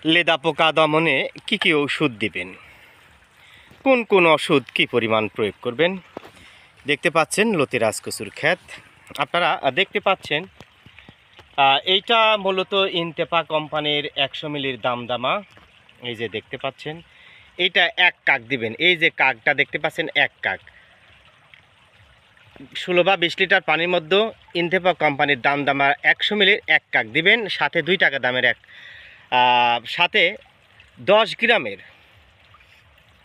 লেদা পোকা দমনে কি ওষুধ দিবেন, কোন কোন ওষুধ কি পরিমাণ প্রয়োগ করবেন। দেখতে পাচ্ছেন লতিরাজ কচুর ক্ষেত। আপনারা দেখতে পাচ্ছেন এইটা মূলত ইনতেফা কোম্পানির 100 মিলির দামদামা। এই যে দেখতে পাচ্ছেন, এইটা 1 কাক দিবেন। এই যে কাকটা দেখতে পাচ্ছেন, 1 কাক 16 বা 20 লিটার পানির মধ্যে ইনতেফা কোম্পানির দামদামা 100 মিলির 1 কাক দিবেন। সাথে 2 টাকা দামের সাথে 10 গ্রামের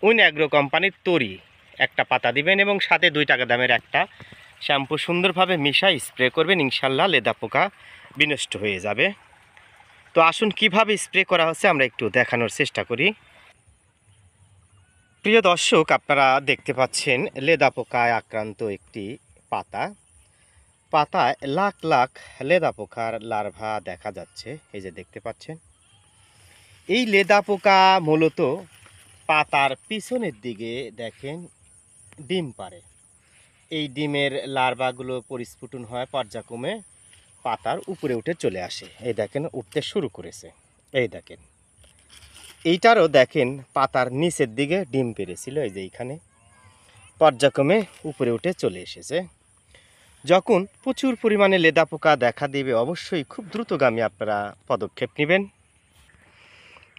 উইন অ্যাগ্রো কোম্পানির তরি একটা পাতা দিবেন এবং সাথে 2 টাকা দামের একটা শ্যাম্পু সুন্দরভাবে মিশাই স্প্রে করবেন। ইনশাল্লাহ লেদা পোকা বিনষ্ট হয়ে যাবে। তো আসুন কিভাবে স্প্রে করা হচ্ছে আমরা একটু দেখানোর চেষ্টা করি। প্রিয় দর্শক, আপনারা দেখতে পাচ্ছেন লেদা পোকায় আক্রান্ত একটি পাতায় লাখ লাখ লেদা পোকার লার্ভা দেখা যাচ্ছে। এই যে দেখতে পাচ্ছেন, এই লেদা পোকা মূলত পাতার পিছনের দিকে দেখেন ডিম পাড়ে। এই ডিমের লার্ভাগুলো পরিস্ফুটন হয়, পর্যায়ক্রমে পাতার উপরে উঠে চলে আসে। এই দেখেন উঠতে শুরু করেছে। এই দেখেন এইটারও দেখেন পাতার নিচের দিকে ডিম পেড়েছিল। এই যে এইখানে পর্যায়ক্রমে উপরে উঠে চলে এসেছে। যখন প্রচুর পরিমাণে লেদা পোকা দেখা দিবে অবশ্যই খুব দ্রুতগামী আপনারা পদক্ষেপ নেবেন।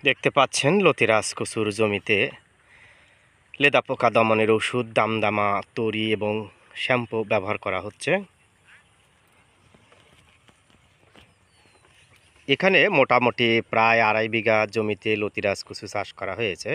দেখতে পাচ্ছেন লতিরাজ কচুর জমিতে লেদা পোকা দমনের ওষুধ দামদামা তরি এবং শ্যাম্পু ব্যবহার করা হচ্ছে। এখানে মোটামুটি প্রায় 2.5 বিঘা জমিতে লতিরাজ কচু চাষ করা হয়েছে।